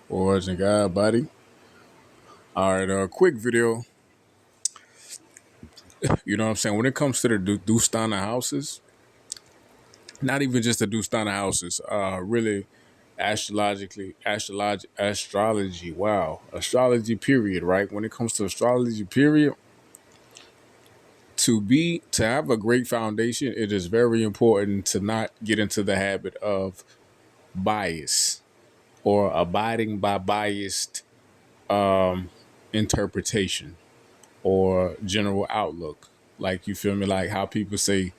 Boys and God, buddy. All right, quick video. You know what I'm saying? When it comes to the Dustana houses, not even just the Dustana houses, really astrology. Wow, astrology. Period. Right. When it comes to astrology, period, to have a great foundation, it is very important to not get into the habit of bias or abiding by biased interpretation or general outlook. Like, you feel me? Like how people say,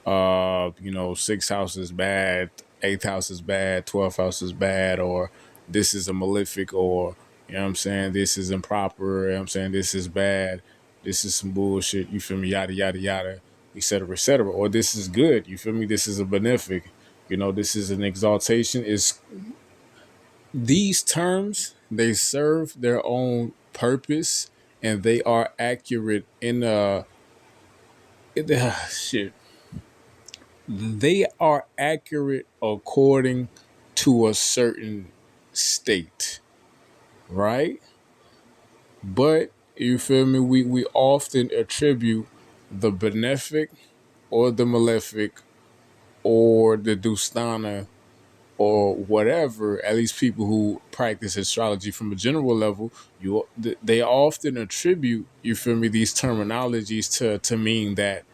sixth house is bad, eighth house is bad, 12th house is bad, or this is a malefic, or you know what I'm saying, this is improper, you know what I'm saying, this is bad, this is some bullshit, you feel me, yada yada yada, etc. etc. Or this is good, you feel me, this is a benefic, this is an exaltation. Is these terms, they serve their own purpose and they are accurate in shit. They are accurate according to a certain state, right? But you feel me? We often attribute the benefic or the malefic or the Dustana or whatever, at least people who practice astrology from a general level, they often attribute, you feel me, these terminologies to mean that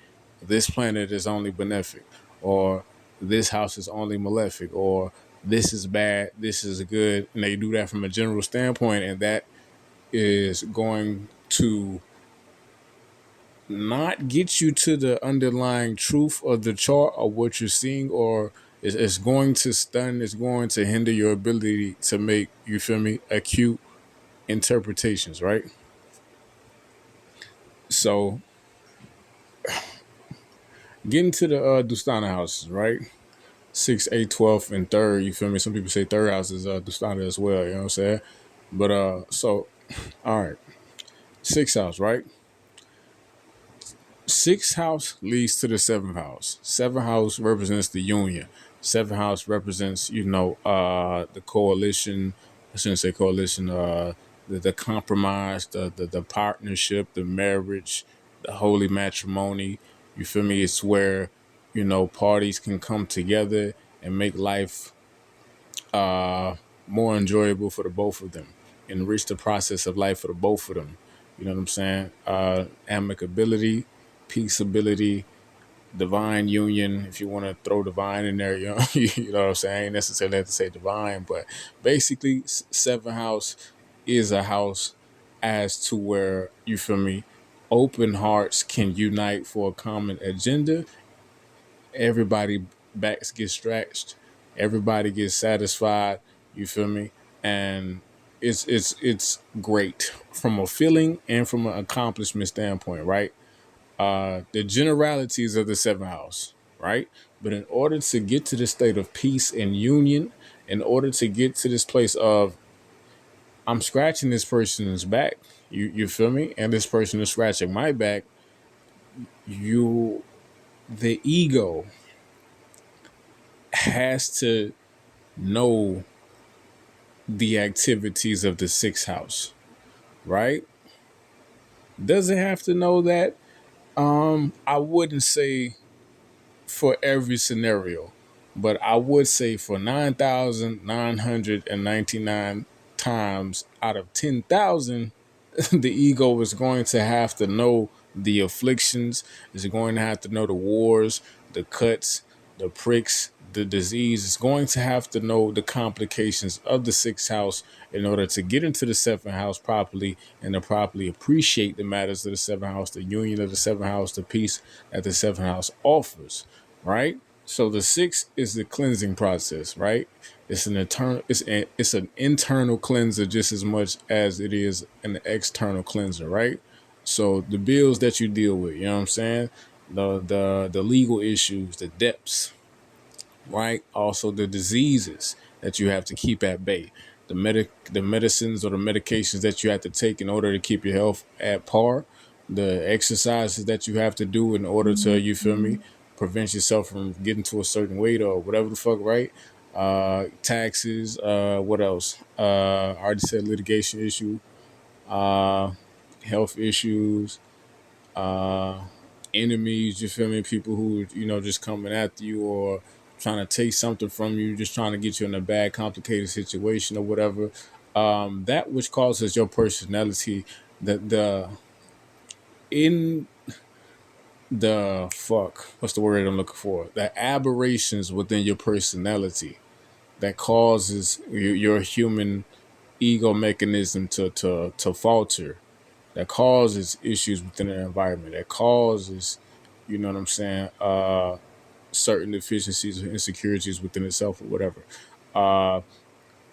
this planet is only benefic, or this house is only malefic, or this is bad, this is good, and they do that from a general standpoint, and that is going to not get you to the underlying truth of the chart or what you're seeing, or it's going to stun, it's going to hinder your ability to make, you feel me, acute interpretations, right? So getting to the Dustana houses, right? 6, 8, 12, and third, you feel me? Some people say third house is Dustana as well, you know what I'm saying? But so all right, sixth house, right? Sixth house leads to the seventh house. Seventh house represents the union. Seventh house represents, the coalition. I shouldn't say coalition. The compromise, the partnership, the marriage, the holy matrimony. You feel me? It's where parties can come together and make life more enjoyable for the both of them, enrich the process of life for the both of them. You know what I'm saying? Amicability, peaceability, divine union. If you want to throw divine in there, you know what I'm saying. I ain't necessarily have to say divine, but basically, seventh house is a house as to where, you feel me, open hearts can unite for a common agenda. Everybody backs get stretched, everybody gets satisfied, you feel me, and it's great from a feeling and from an accomplishment standpoint, right? The generalities of the seventh house, right? But in order to get to the state of peace and union, in order to get to this place of I'm scratching this person's back, you feel me, and this person is scratching my back, you the ego has to know the activities of the sixth house, right? Does it have to know that? I wouldn't say for every scenario, but I would say for 9,999 times out of 10,000, the ego is going to have to know the afflictions, is going to have to know the wars, the cuts, the pricks, the disease. Is going to have to know the complications of the sixth house in order to get into the seventh house properly and to properly appreciate the matters of the seventh house, the union of the seventh house, the peace that the seventh house offers, right? So the sixth is the cleansing process, right? It's an internal cleanser just as much as it is an external cleanser, right? So the bills that you deal with, you know what I'm saying? The legal issues, the debts, right? Also the diseases that you have to keep at bay, the medicines or the medications that you have to take in order to keep your health at par, the exercises that you have to do in order to, you feel me, prevent yourself from getting to a certain weight or whatever the fuck, right? taxes. What else? I already said litigation issue, uh, health issues, uh, enemies. You feel me? People who just coming after you or trying to take something from you, just trying to get you in a bad, complicated situation or whatever. That which causes your personality, the in the fuck, what's the word I'm looking for? The aberrations within your personality that causes your human ego mechanism to falter, that causes issues within the environment, that causes, you know what I'm saying, certain deficiencies or insecurities within itself or whatever. Uh,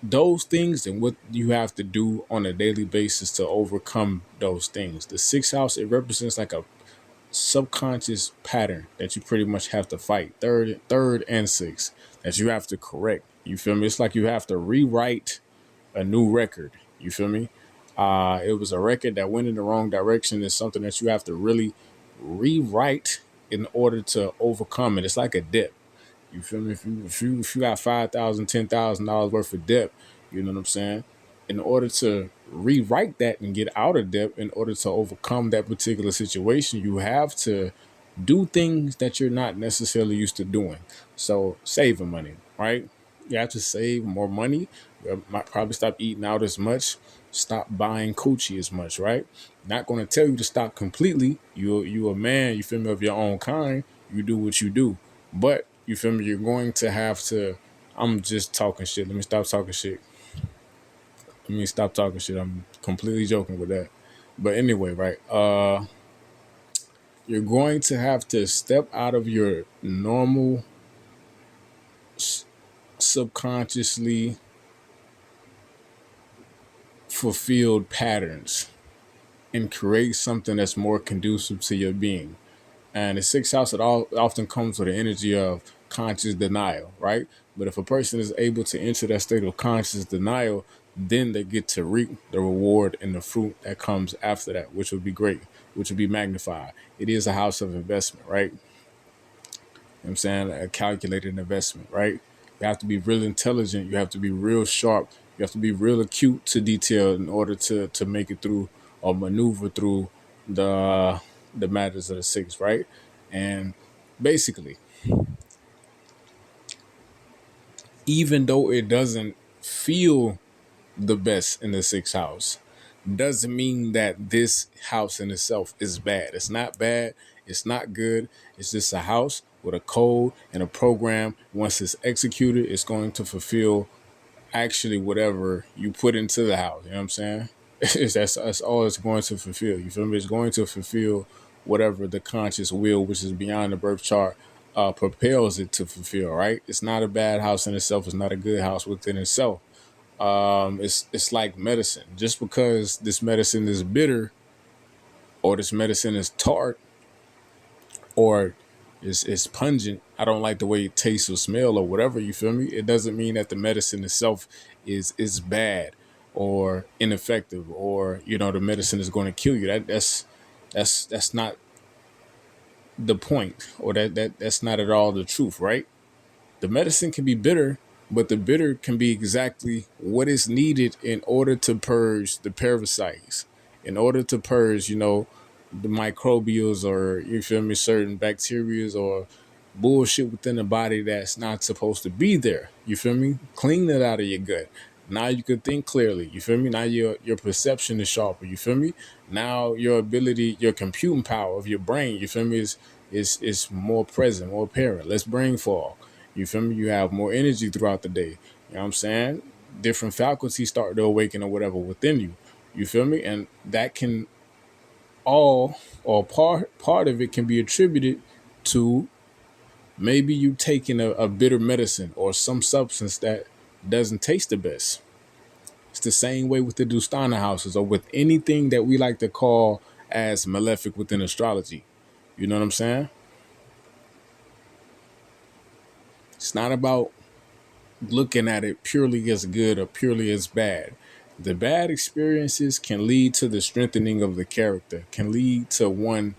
those things and what you have to do on a daily basis to overcome those things. The sixth house, it represents like a subconscious pattern that you pretty much have to fight. Third and sixth that you have to correct. You feel me? It's like you have to rewrite a new record. You feel me? It was a record that went in the wrong direction. It's something that you have to really rewrite in order to overcome it. It's like a dip. You feel me? If you got $5,000, $10,000 worth of debt, you know what I'm saying? In order to rewrite that and get out of debt, in order to overcome that particular situation, you have to do things that you're not necessarily used to doing. So saving money, right? You have to save more money. You might probably stop eating out as much, stop buying coochie as much, right? Not going to tell you to stop completely. You a man, you feel me, of your own kind. You do what you do. But you feel me, you're going to have to. I'm just talking shit. Let me stop talking shit. Let me stop talking shit. I'm completely joking with that. But anyway, right? You're going to have to step out of your normal subconsciously fulfilled patterns and create something that's more conducive to your being. And the sixth house, it all often comes with the energy of conscious denial, right? But if a person is able to enter that state of conscious denial, then they get to reap the reward and the fruit that comes after that, which would be great, which would be magnified. It is a house of investment, right? You know what I'm saying? A calculated investment, right? You have to be real intelligent. You have to be real sharp. You have to be real acute to detail in order to make it through or maneuver through the matters of the six, right? And basically, even though it doesn't feel the best in the sixth house, doesn't mean that this house in itself is bad. It's not bad. It's not good. It's just a house with a code and a program. Once it's executed, it's going to fulfill actually whatever you put into the house. You know what I'm saying? That's all it's going to fulfill. You feel me? It's going to fulfill whatever the conscious will, which is beyond the birth chart, propels it to fulfill. Right? It's not a bad house in itself. It's not a good house within itself. It's like medicine. Just because this medicine is bitter or this medicine is tart or is pungent, I don't like the way it tastes or smell or whatever, you feel me? It doesn't mean that the medicine itself is bad or ineffective or the medicine is going to kill you. That's not the point, or that's not at all the truth, right? The medicine can be bitter, but the bitter can be exactly what is needed in order to purge the parasites, in order to purge, the microbials or, you feel me, certain bacterias or bullshit within the body that's not supposed to be there. You feel me? Clean it out of your gut. Now you can think clearly. You feel me? Now your perception is sharper. You feel me? Now your ability, your computing power of your brain, you feel me, is more present, more apparent. Less brain fog. You feel me? You have more energy throughout the day. You know what I'm saying? Different faculties start to awaken or whatever within you. You feel me? And that can all or part of it can be attributed to maybe you taking a bitter medicine or some substance that doesn't taste the best. It's the same way with the Dusthanas houses or with anything that we like to call as malefic within astrology. You know what I'm saying? It's not about looking at it purely as good or purely as bad. The bad experiences can lead to the strengthening of the character, can lead to one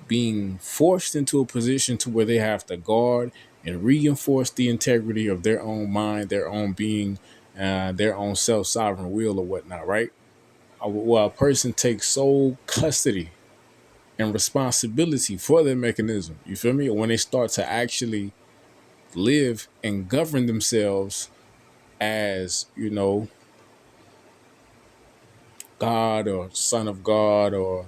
being forced into a position to where they have to guard and reinforce the integrity of their own mind, their own being, their own self-sovereign will or whatnot, right? Well, a person takes sole custody and responsibility for their mechanism. You feel me? When they start to actually live and govern themselves as, God or son of God or,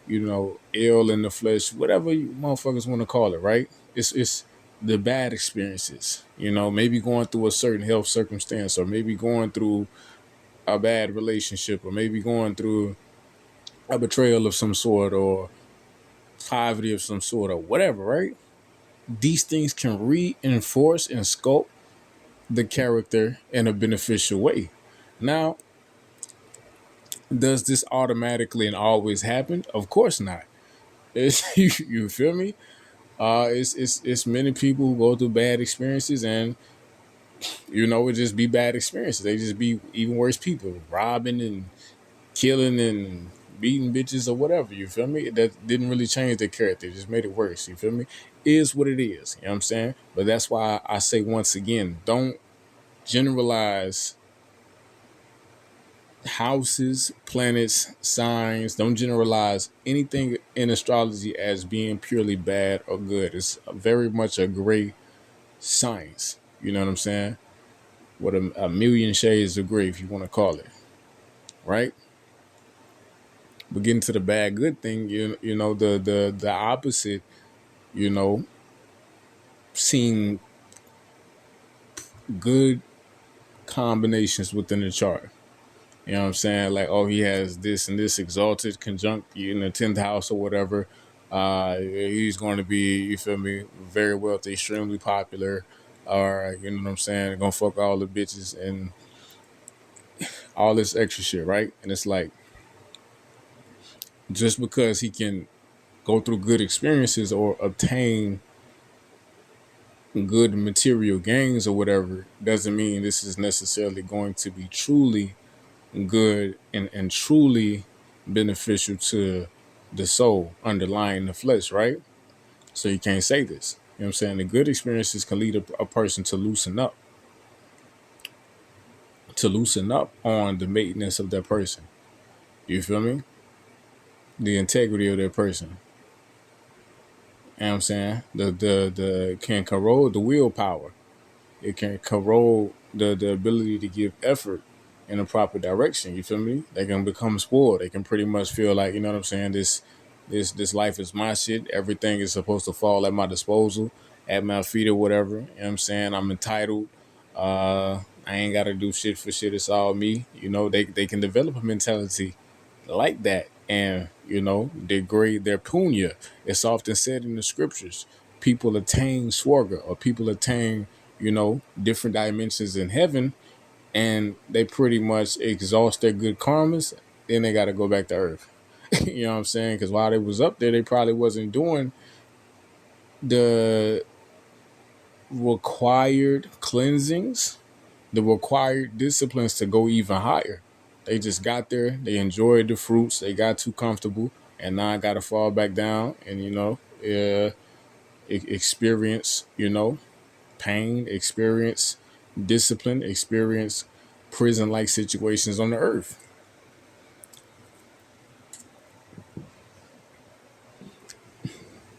ill in the flesh, whatever you motherfuckers want to call it, right? It's the bad experiences, maybe going through a certain health circumstance or maybe going through a bad relationship or maybe going through a betrayal of some sort or poverty of some sort or whatever, right? These things can reinforce and sculpt the character in a beneficial way. Now, does this automatically and always happen? Of course not. You feel me? It's many people who go through bad experiences, and it just be bad experiences. They just be even worse people, robbing and killing and beating bitches or whatever. You feel me? That didn't really change their character; it just made it worse. You feel me? Is what it is. You know what I'm saying? But that's why I say once again, don't generalize houses, planets, signs. Don't generalize anything in astrology as being purely bad or good. It's very much a gray science. You know what I'm saying? What a million shades of gray, if you want to call it, right? But getting to the bad good thing, the opposite. You know, seeing good combinations within the chart. You know what I'm saying? Like, oh, he has this and this exalted conjunct in the 10th house or whatever. He's going to be, you feel me, very wealthy, extremely popular. Or, you know what I'm saying? Gonna fuck all the bitches and all this extra shit, right? And it's like, just because he can go through good experiences or obtain good material gains or whatever, doesn't mean this is necessarily going to be truly good and truly beneficial to the soul underlying the flesh, right? So you can't say this. You know what I'm saying? The good experiences can lead a person to loosen up on the maintenance of that person. You feel me? The integrity of that person. You know what I'm saying? The can corrode the willpower. It can corrode the ability to give effort in a proper direction. You feel me? They can become spoiled. They can pretty much feel like, you know what I'm saying, this life is my shit. Everything is supposed to fall at my disposal, at my feet or whatever. You know what I'm saying? I'm entitled. I ain't gotta do shit for shit. It's all me. They can develop a mentality like that and, degrade their punya. It's often said in the scriptures, people attain swarga or people attain, different dimensions in heaven, and they pretty much exhaust their good karmas, then they got to go back to earth. You know what I'm saying? Because while they was up there, they probably wasn't doing the required cleansings, the required disciplines to go even higher. They just got there, they enjoyed the fruits, they got too comfortable, and now I got to fall back down and, experience, pain, experience discipline, experience prison-like situations on the earth.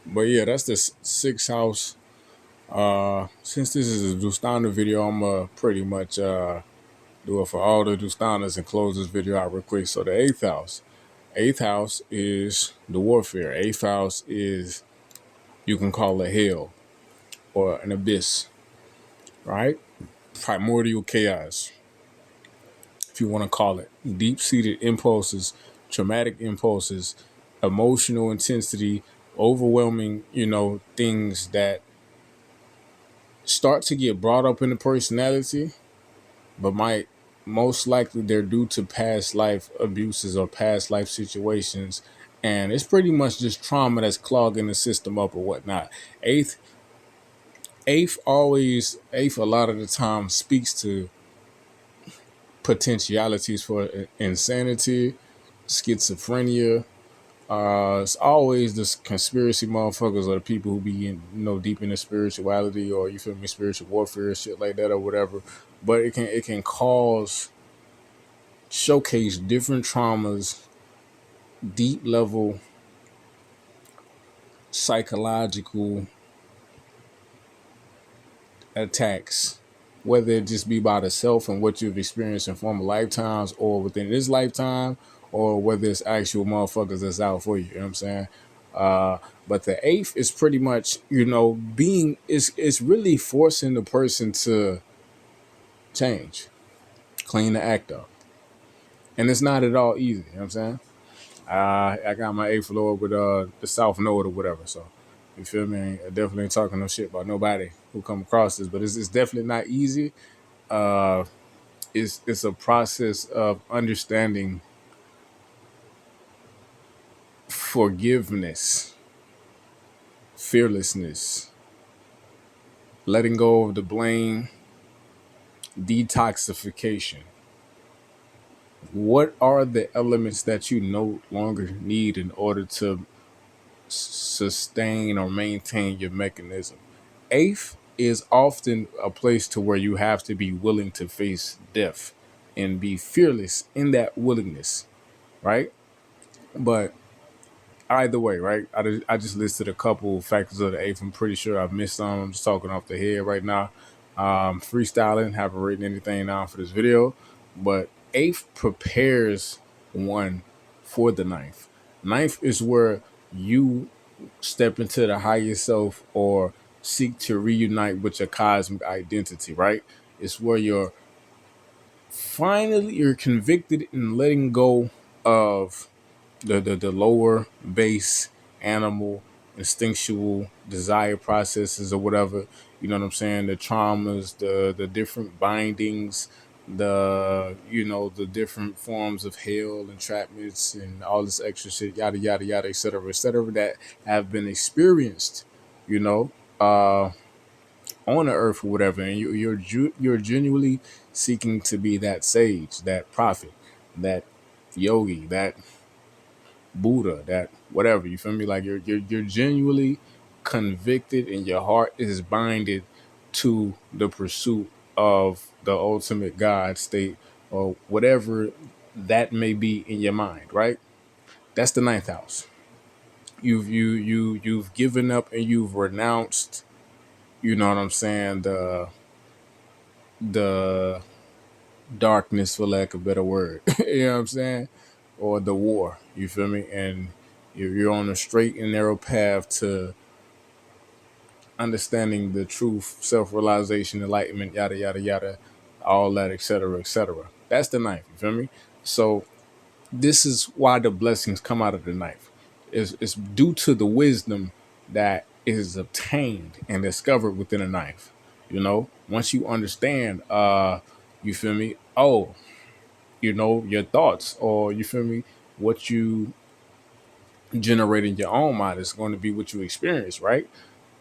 But yeah, that's the sixth house. Since this is a Dustana video, I'm pretty much do it for all the Dustanas and close this video out real quick. So the eighth house. Eighth house is the warfare. Eighth house is, you can call it hell or an abyss, right? Primordial chaos, if you want to call it. Deep-seated impulses, traumatic impulses, emotional intensity, overwhelming, things that start to get brought up in the personality, but might most likely they're due to past life abuses or past life situations. And it's pretty much just trauma that's clogging the system up or whatnot. Eighth, eighth a lot of the time speaks to potentialities for insanity, schizophrenia, It's always this conspiracy motherfuckers or the people who be in, deep into spirituality, or you feel me, spiritual warfare, shit like that or whatever. But it can cause showcase different traumas, deep level psychological attacks, whether it just be by the self and what you've experienced in former lifetimes or within this lifetime, or whether it's actual motherfuckers that's out for you. You know what I'm saying? But the eighth is pretty much, being it's really forcing the person to change, clean the act up. And it's not at all easy, you know what I'm saying? I got my eighth floor with the South Node or whatever, so you feel me? I definitely ain't talking no shit about nobody who come across this, but it's definitely not easy. Uh, it's a process of understanding forgiveness, fearlessness, letting go of the blame, detoxification. What are the elements that you no longer need in order to sustain or maintain your mechanism? Eighth is often a place to where you have to be willing to face death and be fearless in that willingness, right? But either way, right? I just listed a couple factors of the eighth. I'm pretty sure I've missed some. I'm just talking off the head right now. Freestyling, haven't written anything down for this video, but eighth prepares one for the ninth. Ninth is where you step into the higher self or seek to reunite with your cosmic identity, right? It's where you're convicted in letting go of the lower base animal instinctual desire processes or whatever, you know what I'm saying, the traumas, the different bindings, the different forms of hell, entrapments, and all this extra shit, yada yada yada, etc., that have been experienced, you know uh on the earth or whatever, and you're genuinely seeking to be that sage, that prophet, that yogi, that Buddha, that whatever, you feel me? Like you're genuinely convicted and your heart is binded to the pursuit of the ultimate God state or whatever that may be in your mind, right? That's the ninth house. You've given up and you've renounced, you know what I'm saying, the darkness, for lack of a better word. You know what I'm saying? Or the war. You feel me? And you're on a straight and narrow path to understanding the truth, self-realization, enlightenment, yada yada yada, all that, etc., etc. That's the knife. You feel me? So this is why the blessings come out of the knife. It's due to the wisdom that is obtained and discovered within a knife. Once you understand, you feel me? Oh, your thoughts, or you feel me, what you generate in your own mind is going to be what you experience, right?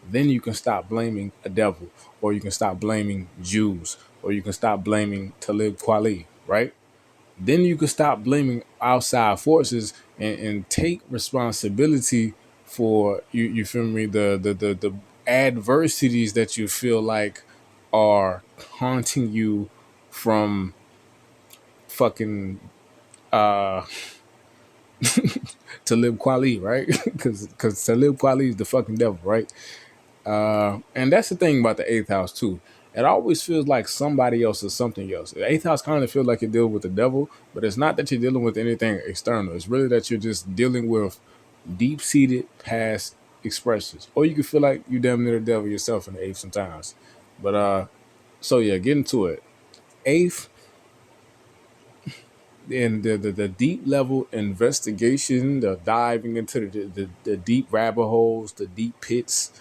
Then you can stop blaming a devil, or you can stop blaming Jews, or you can stop blaming Talib Kweli, right? Then you can stop blaming outside forces and take responsibility for you feel me, the adversities that you feel like are haunting you from fucking uh Talib Kweli, right? Because Talib Kweli is the fucking devil, right? And that's the thing about the eighth house too. It always feels like somebody else or something else. The eighth house kind of feels like you're dealing with the devil, but it's not that you're dealing with anything external. It's really that you're just dealing with deep-seated past expressions. Or you can feel like you damn near the devil yourself in the eighth sometimes. But so yeah, getting to it. Eighth, and the deep level investigation, the diving into the deep rabbit holes, the deep pits,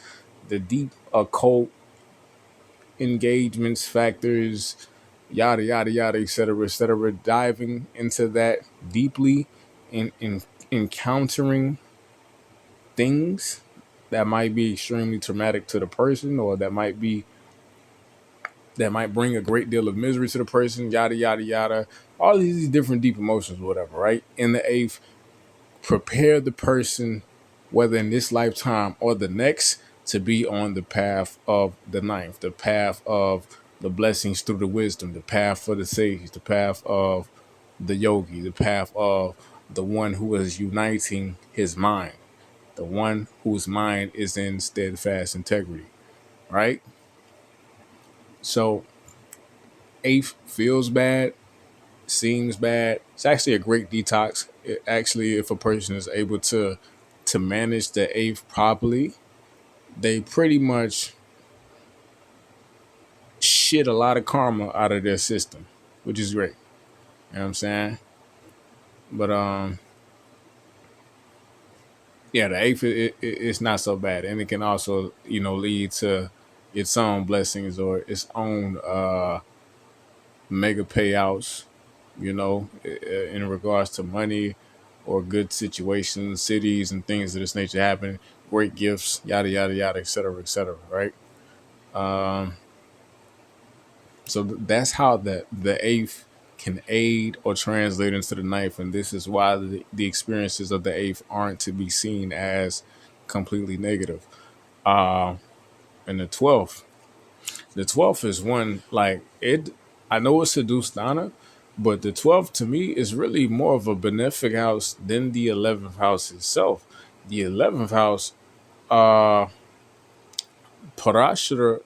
the deep occult engagements, factors, yada yada yada, etc., etc. Diving into that deeply and in encountering things that might be extremely traumatic to the person, or that might bring a great deal of misery to the person, yada yada yada. All these different deep emotions, whatever, right? In the eighth, prepare the person, whether in this lifetime or the next, to be on the path of the ninth, the path of the blessings through the wisdom, the path for the sage, the path of the yogi, the path of the one who is uniting his mind, the one whose mind is in steadfast integrity, right? So, eighth feels bad, seems bad. It's actually a great detox. Actually, if a person is able to manage the eighth properly, they pretty much shit a lot of karma out of their system, which is great. You know what I'm saying? But yeah, the eighth it's not so bad, and it can also lead to its own blessings or its own mega payouts. In regards to money or good situations, cities, and things of this nature happen, great gifts, yada yada yada, et cetera, right? So that's how the eighth can aid or translate into the ninth, and this is why the experiences of the eighth aren't to be seen as completely negative. And the twelfth is one like it. I know it's a Dusthanas, but the 12th to me is really more of a benefic house than the 11th house itself. The 11th house, Parashara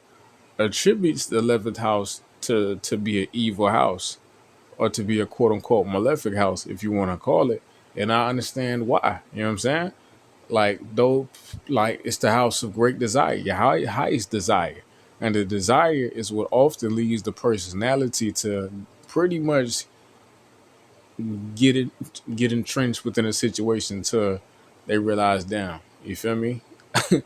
attributes the 11th house to be an evil house or to be a quote unquote malefic house, if you want to call it. And I understand why. You know what I'm saying? Like, though, like it's the house of great desire, your highest desire. And the desire is what often leads the personality to pretty much get it get entrenched within a situation till they realize, damn, you feel me? I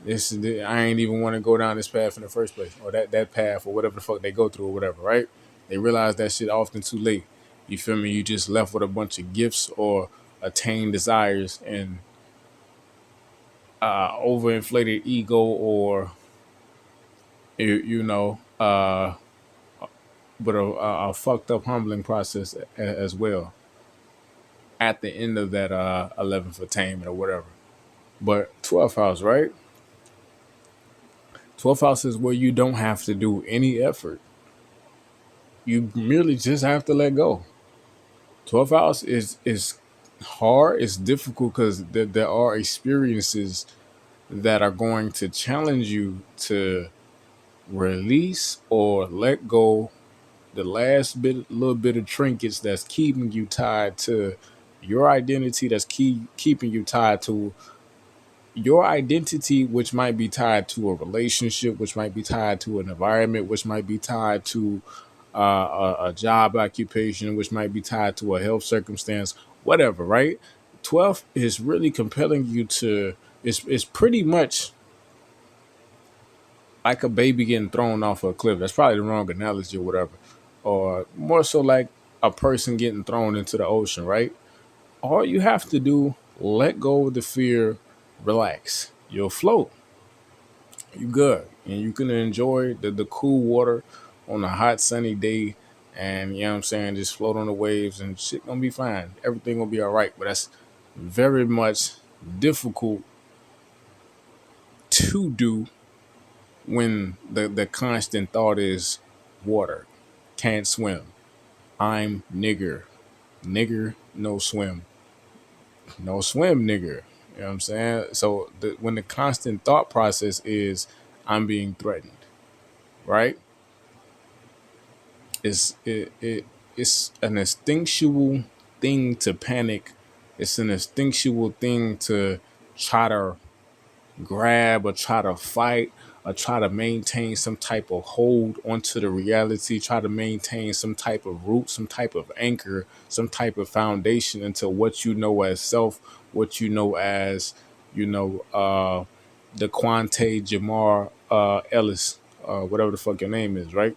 ain't even want to go down this path in the first place, or that path, or whatever the fuck they go through, or whatever, right? They realize that shit often too late. You feel me? You just left with a bunch of gifts or attained desires and overinflated ego, or but a fucked up humbling process as well at the end of that 11th attainment or whatever. But 12th house, right? 12th house is where you don't have to do any effort. You merely just have to let go. 12th house is hard. It's difficult because there are experiences that are going to challenge you to release or let go the last little bit of trinkets that's keeping you tied to your identity, that's keeping you tied to your identity, which might be tied to a relationship, which might be tied to an environment, which might be tied to a job occupation, which might be tied to a health circumstance, whatever, right? 12 is really compelling you to, it's pretty much like a baby getting thrown off a cliff. That's probably the wrong analogy or whatever. Or more so like a person getting thrown into the ocean, right? All you have to do, let go of the fear, relax. You'll float. You good. And you can enjoy the cool water on a hot sunny day, and you know what I'm saying, just float on the waves and shit gonna be fine. Everything gonna be all right. But that's very much difficult to do when the constant thought is water. Can't swim. I'm nigger. Nigger, no swim. No swim, nigger. You know what I'm saying? So when the constant thought process is I'm being threatened, right? It's an instinctual thing to panic. It's an instinctual thing to try to grab or try to fight or try to maintain some type of hold onto the reality, try to maintain some type of root, some type of anchor, some type of foundation into what you know as self, what you know as, the Quante Jamar Ellis, whatever the fuck your name is, right?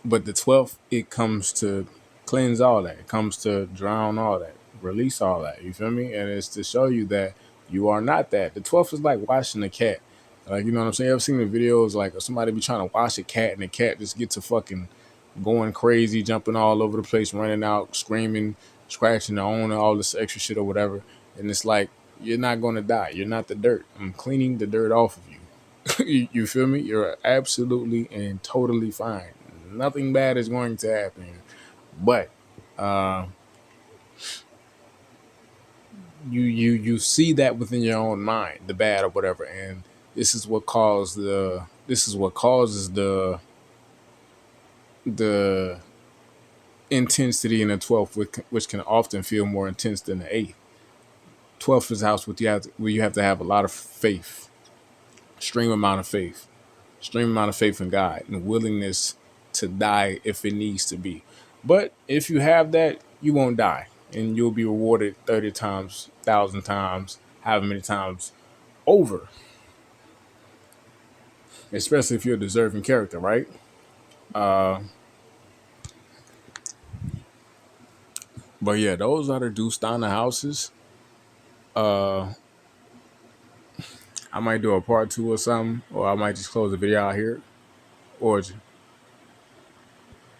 But the 12th, it comes to cleanse all that. It comes to drown all that, release all that. You feel me? And it's to show you that you are not that. The 12th is like washing a cat. Like, you know what I'm saying? I've seen the videos like somebody be trying to wash a cat and the cat just gets a fucking going crazy, jumping all over the place, running out, screaming, scratching the owner, all this extra shit or whatever. And it's like, you're not going to die. You're not the dirt. I'm cleaning the dirt off of you. You feel me? You're absolutely and totally fine. Nothing bad is going to happen. But you see that within your own mind, the bad or whatever, and this is what causes the intensity in the 12th, which can often feel more intense than the 8th. 12th is the house where you have to have a lot of faith, extreme amount of faith, extreme amount of faith in God, and willingness to die if it needs to be. But if you have that, you won't die, and you'll be rewarded 30 times, 1,000 times, however many times over, especially if you're a deserving character, right? But yeah, those are the Dusthanas houses. I might do a part 2 or something, or I might just close the video out here. Origin.